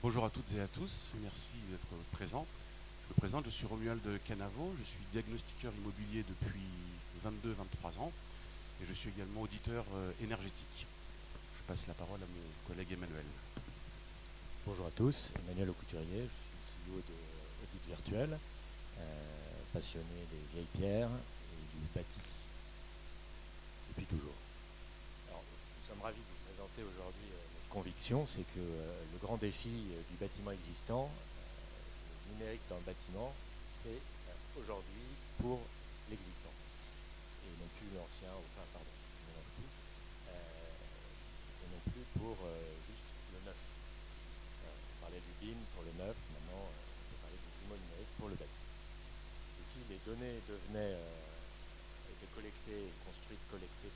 Bonjour à toutes et à tous, merci d'être présents. Je me présente, je suis Romuald Canavo, je suis diagnostiqueur immobilier depuis 22-23 ans et je suis également auditeur énergétique. Je passe la parole à mon collègue Emmanuel. Bonjour à tous, Emmanuel Aucouturier, je suis CEO de Audit Virtuel, passionné des vieilles pierres et du bâti depuis toujours. Alors, nous sommes ravis de vous présenter aujourd'hui notre conviction, c'est que le grand défi du bâtiment existant, le numérique dans le bâtiment, c'est aujourd'hui pour l'existant et non plus l'ancien, enfin pardon, je mélange tout, et non plus pour juste le neuf. On parlait du BIM pour le neuf, maintenant on peut parler du jumeau numérique pour le bâti. Et si les données étaient collectées, construites, collectées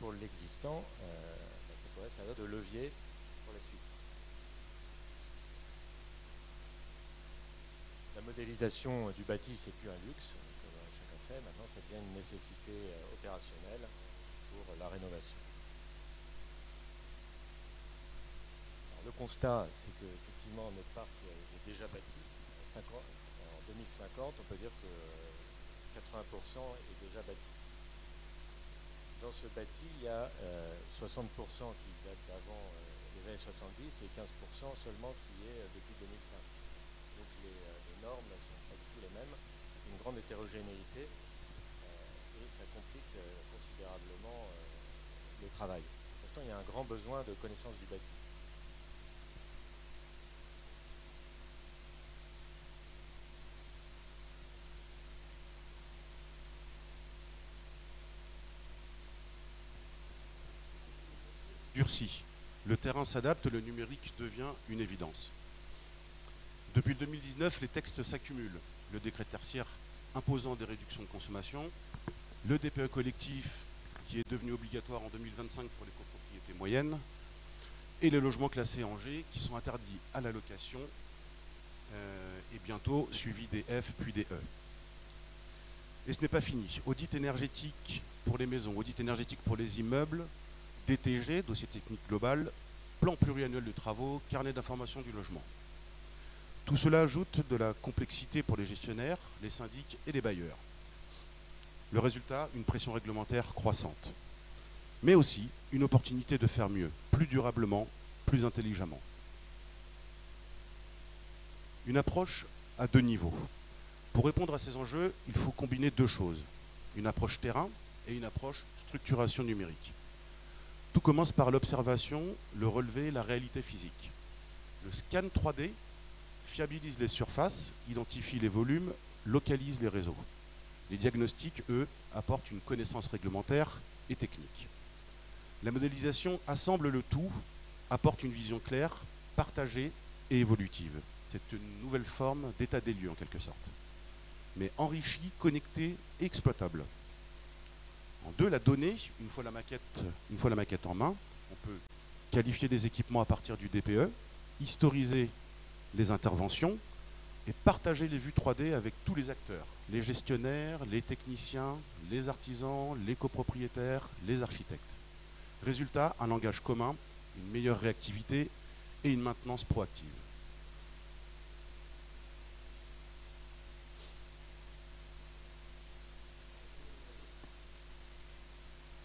pour l'existant, ça pourrait servir de levier pour la suite. La modélisation du bâti, c'est plus un luxe, comme chacun sait, maintenant ça devient une nécessité opérationnelle pour la rénovation. Alors, le constat, c'est qu'effectivement notre parc est déjà bâti. En 2050, on peut dire que 80% est déjà bâti. Dans ce bâti, il y a 60% qui date d'avant les années 70 et 15% seulement qui est depuis 2005. Donc les normes ne sont pas du tout les mêmes, une grande hétérogénéité et ça complique considérablement le travail. Pourtant, il y a un grand besoin de connaissance du bâti. Durci. Le terrain s'adapte, le numérique devient une évidence. Depuis 2019, les textes s'accumulent. Le décret tertiaire imposant des réductions de consommation, le DPE collectif qui est devenu obligatoire en 2025 pour les copropriétés moyennes, et les logements classés en G qui sont interdits à la location et bientôt suivis des F puis des E. Et ce n'est pas fini. Audit énergétique pour les maisons, audit énergétique pour les immeubles, DTG, dossier technique global, plan pluriannuel de travaux, carnet d'information du logement. Tout cela ajoute de la complexité pour les gestionnaires, les syndics et les bailleurs. Le résultat, une pression réglementaire croissante. Mais aussi une opportunité de faire mieux, plus durablement, plus intelligemment. Une approche à deux niveaux. Pour répondre à ces enjeux, il faut combiner deux choses. Une approche terrain et une approche structuration numérique. Tout commence par l'observation, le relevé, la réalité physique. Le scan 3D fiabilise les surfaces, identifie les volumes, localise les réseaux. Les diagnostics, eux, apportent une connaissance réglementaire et technique. La modélisation assemble le tout, apporte une vision claire, partagée et évolutive. C'est une nouvelle forme d'état des lieux en quelque sorte, mais enrichie, connectée et exploitable. En deux, la donnée, une fois la maquette en main, on peut qualifier des équipements à partir du DPE, historiser les interventions et partager les vues 3D avec tous les acteurs, les gestionnaires, les techniciens, les artisans, les copropriétaires, les architectes. Résultat, un langage commun, une meilleure réactivité et une maintenance proactive.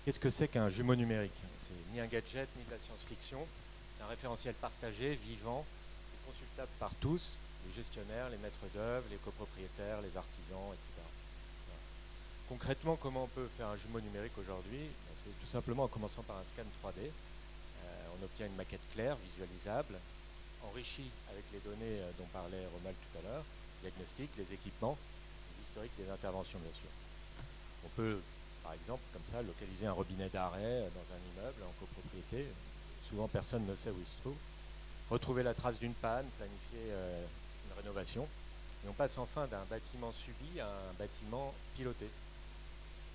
Qu'est-ce que c'est qu'un jumeau numérique? C'est ni un gadget, ni de la science-fiction. C'est un référentiel partagé, vivant, et consultable par tous, les gestionnaires, les maîtres d'œuvre, les copropriétaires, les artisans, etc. Voilà. Concrètement, comment on peut faire un jumeau numérique aujourd'hui? C'est tout simplement en commençant par un scan 3D. On obtient une maquette claire, visualisable, enrichie avec les données dont parlait Romuald tout à l'heure, diagnostic, les équipements, les historiques des interventions, bien sûr. On peut par exemple, comme ça, localiser un robinet d'arrêt dans un immeuble en copropriété. Souvent, personne ne sait où il se trouve. Retrouver la trace d'une panne, planifier une rénovation. Et on passe enfin d'un bâtiment subi à un bâtiment piloté.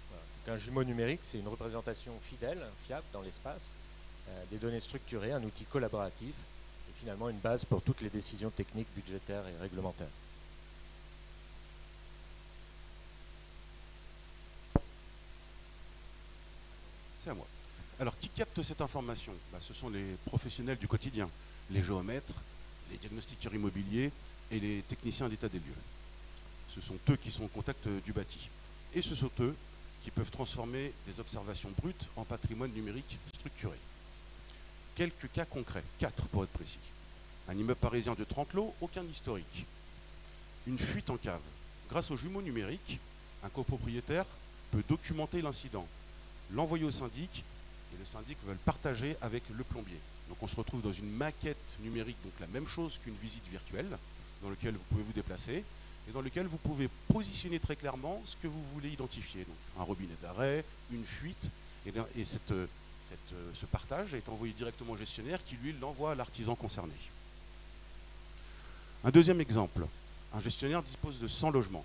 Voilà. Donc, un jumeau numérique, c'est une représentation fidèle, fiable dans l'espace, des données structurées, un outil collaboratif et finalement une base pour toutes les décisions techniques, budgétaires et réglementaires. C'est à moi. Alors, qui capte cette information? Ce sont les professionnels du quotidien, les géomètres, les diagnostiqueurs immobiliers et les techniciens d'état des lieux. Ce sont eux qui sont au contact du bâti. Et ce sont eux qui peuvent transformer les observations brutes en patrimoine numérique structuré. Quelques cas concrets, 4 pour être précis. Un immeuble parisien de 30 lots, aucun historique. Une fuite en cave. Grâce aux jumeaux numériques, un copropriétaire peut documenter l'incident, l'envoyer au syndic, et le syndic va le partager avec le plombier. Donc on se retrouve dans une maquette numérique, donc la même chose qu'une visite virtuelle, dans laquelle vous pouvez vous déplacer, et dans lequel vous pouvez positionner très clairement ce que vous voulez identifier. Donc un robinet d'arrêt, une fuite, et ce partage est envoyé directement au gestionnaire qui, lui, l'envoie à l'artisan concerné. Un deuxième exemple, un gestionnaire dispose de 100 logements.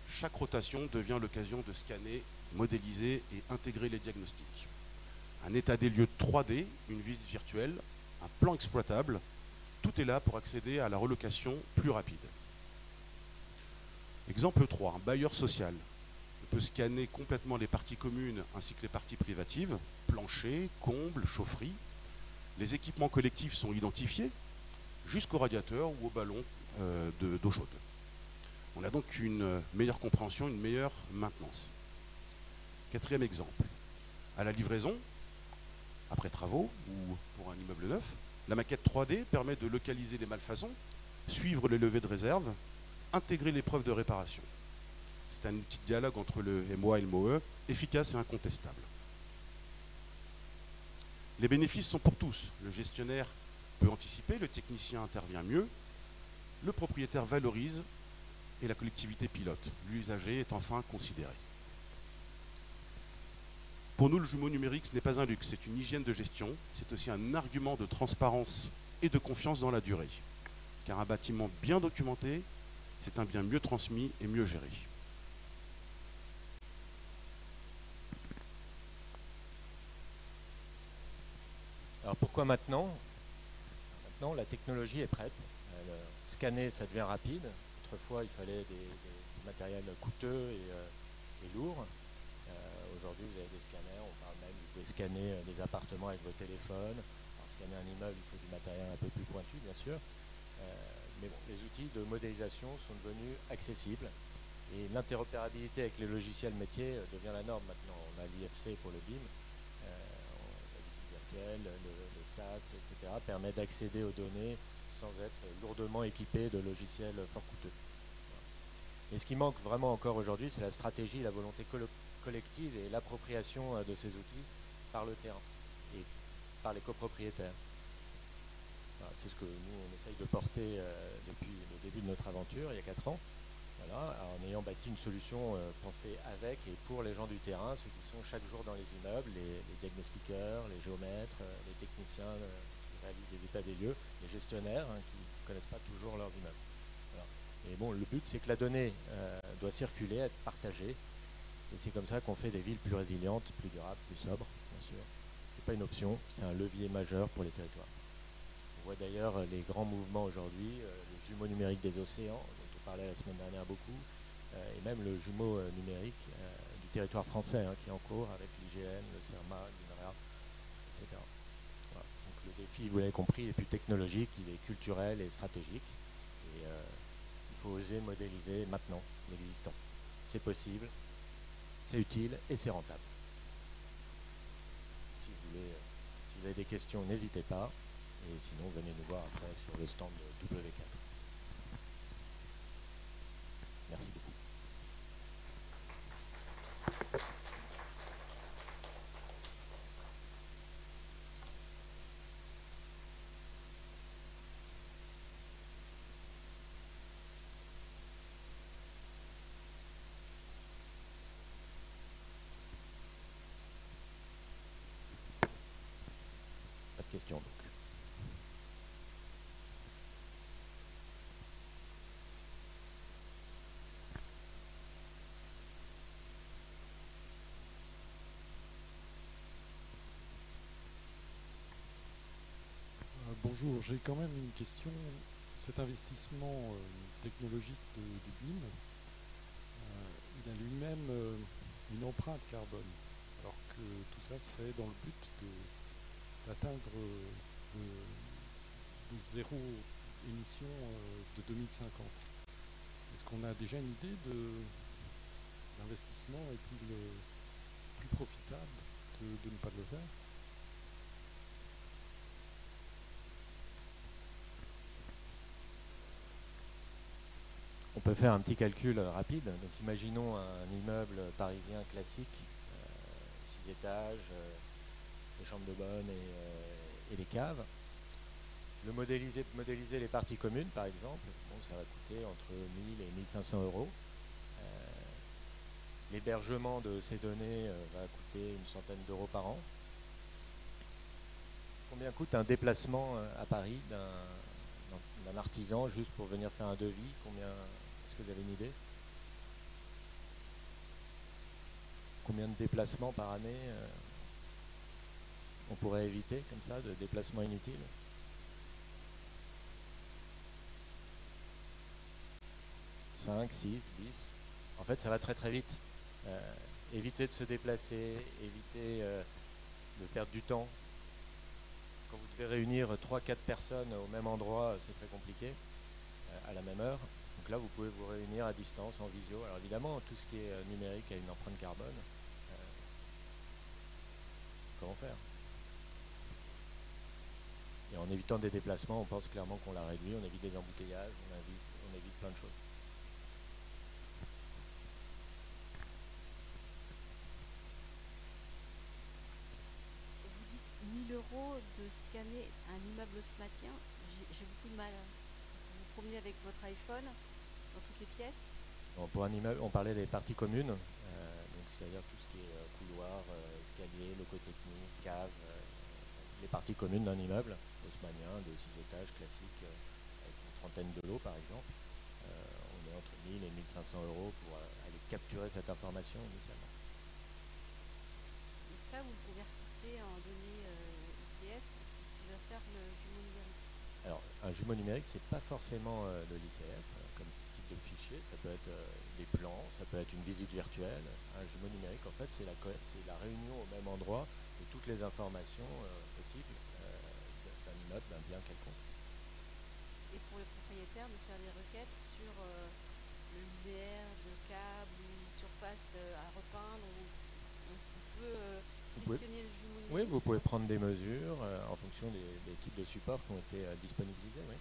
Chaque rotation devient l'occasion de scanner, modéliser et intégrer les diagnostics. Un état des lieux 3D, une visite virtuelle, un plan exploitable, tout est là pour accéder à la relocation plus rapide. Exemple 3, un bailleur social. On peut scanner complètement les parties communes ainsi que les parties privatives, plancher, combles, chaufferie. Les équipements collectifs sont identifiés jusqu'au radiateur ou au ballon d'eau chaude. On a donc une meilleure compréhension, une meilleure maintenance. Quatrième exemple, à la livraison, après travaux ou pour un immeuble neuf, la maquette 3D permet de localiser les malfaçons, suivre les levées de réserve, intégrer les preuves de réparation. C'est un outil de dialogue entre le MOA et le MOE, efficace et incontestable. Les bénéfices sont pour tous. Le gestionnaire peut anticiper, le technicien intervient mieux, le propriétaire valorise et la collectivité pilote. L'usager est enfin considéré. Pour nous, le jumeau numérique, ce n'est pas un luxe, c'est une hygiène de gestion, c'est aussi un argument de transparence et de confiance dans la durée. Car un bâtiment bien documenté, c'est un bien mieux transmis et mieux géré. Alors pourquoi maintenant? Maintenant, la technologie est prête. Scanner, ça devient rapide. Autrefois, il fallait du matériel coûteux et lourd. Aujourd'hui, vous avez des scanners. On parle même, vous pouvez scanner des appartements avec vos téléphones. Pour scanner un immeuble, il faut du matériel un peu plus pointu, bien sûr. Mais bon, les outils de modélisation sont devenus accessibles. Et l'interopérabilité avec les logiciels métiers devient la norme maintenant. On a l'IFC pour le BIM. La visite virtuelle, le SaaS, etc., permet d'accéder aux données sans être lourdement équipé de logiciels fort coûteux. Et ce qui manque vraiment encore aujourd'hui, c'est la stratégie, la volonté collective et l'appropriation de ces outils par le terrain et par les copropriétaires. Voilà, c'est ce que nous, on essaye de porter depuis le début de notre aventure, il y a 4 ans. Voilà, en ayant bâti une solution pensée avec et pour les gens du terrain, ceux qui sont chaque jour dans les immeubles, les diagnostiqueurs, les géomètres, les techniciens qui réalisent des états des lieux, les gestionnaires qui ne connaissent pas toujours leurs immeubles. Voilà. Et bon, le but, c'est que la donnée doit circuler, être partagée, et c'est comme ça qu'on fait des villes plus résilientes, plus durables, plus sobres, bien sûr. Ce n'est pas une option, c'est un levier majeur pour les territoires. On voit d'ailleurs les grands mouvements aujourd'hui, le jumeau numérique des océans, dont on parlait la semaine dernière beaucoup, et même le jumeau numérique du territoire français, qui est en cours avec l'IGN, le CERMA, l'INRA, etc. Voilà. Donc le défi, vous l'avez compris, est plus technologique, il est culturel et stratégique. Et il faut oser modéliser maintenant l'existant. C'est possible, c'est utile et c'est rentable. Si vous avez des questions, n'hésitez pas. Et sinon, venez nous voir après sur le stand de W4. Merci beaucoup. Pas de questions donc. Bonjour, j'ai quand même une question. Cet investissement technologique du BIM, il a lui-même une empreinte carbone, alors que tout ça serait dans le but d'atteindre de zéro émission de 2050. Est-ce qu'on a déjà une idée de l'investissement? Est-il plus profitable que de ne pas le faire? On peut faire un petit calcul rapide. Donc imaginons un immeuble parisien classique, 6 étages, les chambres de bonne et les caves. Modéliser les parties communes, par exemple, bon, ça va coûter entre 1000 et 1500 euros. L'hébergement de ces données va coûter une centaine d'euros par an. Combien coûte un déplacement à Paris d'un artisan juste pour venir faire un devis? Est-ce que vous avez une idée? Combien de déplacements par année on pourrait éviter comme ça, de déplacements inutiles? 5, 6, 10. En fait, ça va très très vite. Éviter de se déplacer, éviter de perdre du temps. Quand vous devez réunir 3-4 personnes au même endroit, c'est très compliqué, à la même heure. Donc là, vous pouvez vous réunir à distance, en visio. Alors évidemment, tout ce qui est numérique a une empreinte carbone. Comment faire? Et en évitant des déplacements, on pense clairement qu'on l'a réduit, on évite des embouteillages, on évite plein de choses. Vous dites 1000 euros de scanner un immeuble haussmannien, j'ai beaucoup de mal. Vous vous promenez avec votre iPhone dans toutes les pièces. Bon, pour un immeuble, on parlait des parties communes, donc c'est-à-dire tout ce qui est couloir, escalier, locaux techniques, cave, les parties communes d'un immeuble haussmannien de 6 étages classique avec une trentaine de lots par exemple. On est entre 1000 et 1500 euros pour aller capturer cette information initialement. Et ça, vous le convertissez en données ICF, c'est ce qui va faire le jumeau numérique. Alors, un jumeau numérique, c'est pas forcément de l'ICF comme type de fichier, ça peut être des plans, ça peut être une visite virtuelle. Un jumeau numérique, en fait, c'est la réunion au même endroit de toutes les informations possibles d'un immeuble, d'un bien quelconque. Et pour les propriétaires, de faire des requêtes sur le linéaire de câbles ou une surface à repeindre, on peut questionner le jumeau numérique. Oui, vous pouvez prendre des mesures en fonction des types de supports qui ont été disponibilisés. Oui.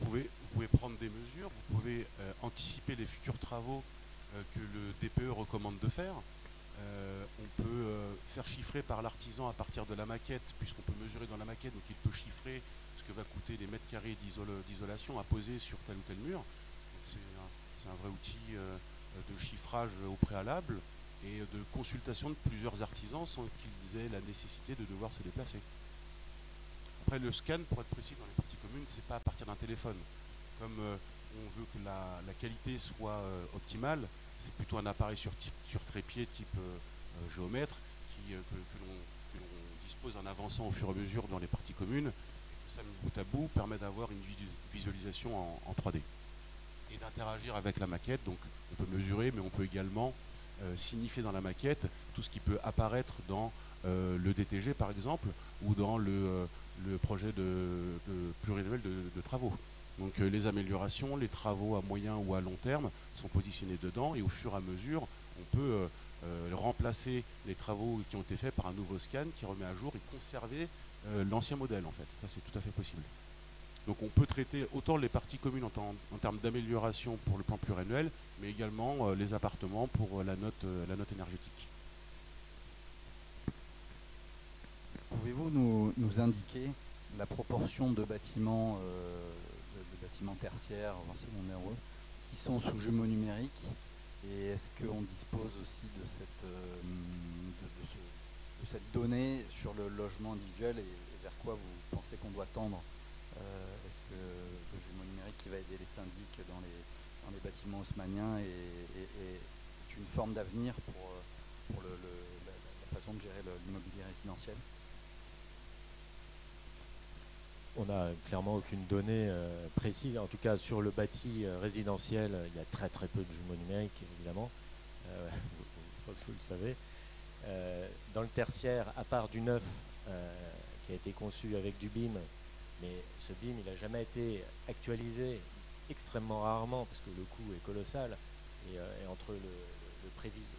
Vous pouvez prendre des mesures, vous pouvez anticiper les futurs travaux que le DPE recommande de faire. On peut faire chiffrer par l'artisan à partir de la maquette, puisqu'on peut mesurer dans la maquette, donc il peut chiffrer ce que va coûter les mètres carrés d'isolation à poser sur tel ou tel mur. C'est un vrai outil de chiffrage au préalable et de consultation de plusieurs artisans sans qu'ils aient la nécessité de devoir se déplacer. Après, le scan, pour être précis, dans les parties communes, c'est pas à partir d'un téléphone. Comme on veut que la qualité soit optimale, c'est plutôt un appareil sur trépied type géomètre que l'on dispose en avançant au fur et à mesure dans les parties communes. Tout ça mis bout à bout permet d'avoir une visualisation en 3D et d'interagir avec la maquette. Donc on peut mesurer, mais on peut également signifier dans la maquette tout ce qui peut apparaître dans le DTG par exemple, ou dans le projet de pluriannuel de travaux. Donc les améliorations, les travaux à moyen ou à long terme sont positionnés dedans, et au fur et à mesure, on peut remplacer les travaux qui ont été faits par un nouveau scan qui remet à jour et conserver l'ancien modèle en fait. Ça, c'est tout à fait possible. Donc on peut traiter autant les parties communes en termes d'amélioration pour le plan pluriannuel, mais également les appartements pour la note énergétique. Pouvez-vous nous indiquer la proportion de bâtiments tertiaires, voire secondaires, qui sont sous jumeaux numériques, et est-ce qu'on dispose aussi de cette donnée sur le logement individuel et vers quoi vous pensez qu'on doit tendre? Est-ce que le jumeau numérique qui va aider les syndics dans les bâtiments haussmanniens est une forme d'avenir pour la façon de gérer l'immobilier résidentiel? On n'a clairement aucune donnée précise. En tout cas, sur le bâti résidentiel, il y a très très peu de jumeaux numériques, évidemment. Je pense que vous le savez. Dans le tertiaire, à part du neuf qui a été conçu avec du BIM, mais ce BIM il n'a jamais été actualisé, extrêmement rarement, parce que le coût est colossal, et entre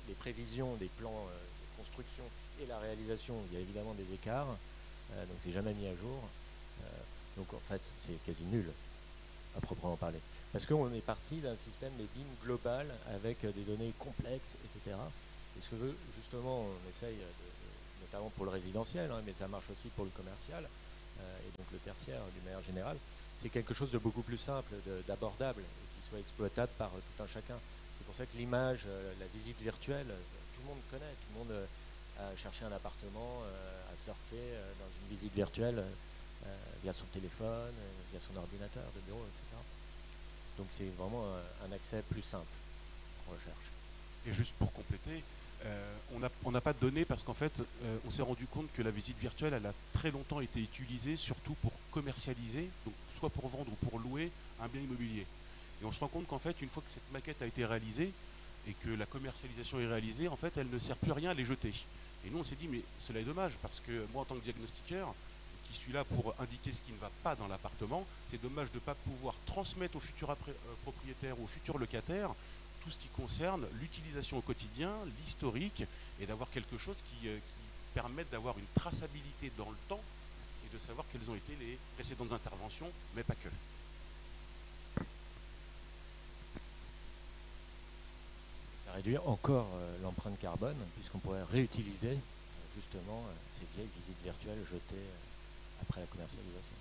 les prévisions des plans de construction et la réalisation, il y a évidemment des écarts, donc c'est jamais mis à jour. Donc en fait, c'est quasi nul, à proprement parler. Parce qu'on est parti d'un système de BIM global, avec des données complexes, etc. Et ce que veut, justement, on essaye, notamment pour le résidentiel, hein, mais ça marche aussi pour le commercial, et donc le tertiaire d'une manière générale, c'est quelque chose de beaucoup plus simple, d'abordable, et qui soit exploitable par tout un chacun. C'est pour ça que l'image, la visite virtuelle, tout le monde connaît, tout le monde a cherché un appartement, a surfé dans une visite virtuelle via son téléphone, via son ordinateur de bureau, etc. Donc c'est vraiment un accès plus simple en recherche. Et juste pour compléter, on n'a pas de données parce qu'en fait, on s'est rendu compte que la visite virtuelle, elle a très longtemps été utilisée surtout pour commercialiser, donc soit pour vendre ou pour louer un bien immobilier. Et on se rend compte qu'en fait, une fois que cette maquette a été réalisée et que la commercialisation est réalisée, en fait, elle ne sert plus à rien à les jeter. Et nous, on s'est dit, mais cela est dommage parce que moi, en tant que diagnostiqueur, qui suis là pour indiquer ce qui ne va pas dans l'appartement, c'est dommage de ne pas pouvoir transmettre au futur propriétaire ou au futur locataire tout ce qui concerne l'utilisation au quotidien, l'historique, et d'avoir quelque chose qui permette d'avoir une traçabilité dans le temps et de savoir quelles ont été les précédentes interventions, mais pas que. Ça réduit encore l'empreinte carbone, puisqu'on pourrait réutiliser justement ces vieilles visites virtuelles jetées après la commercialisation.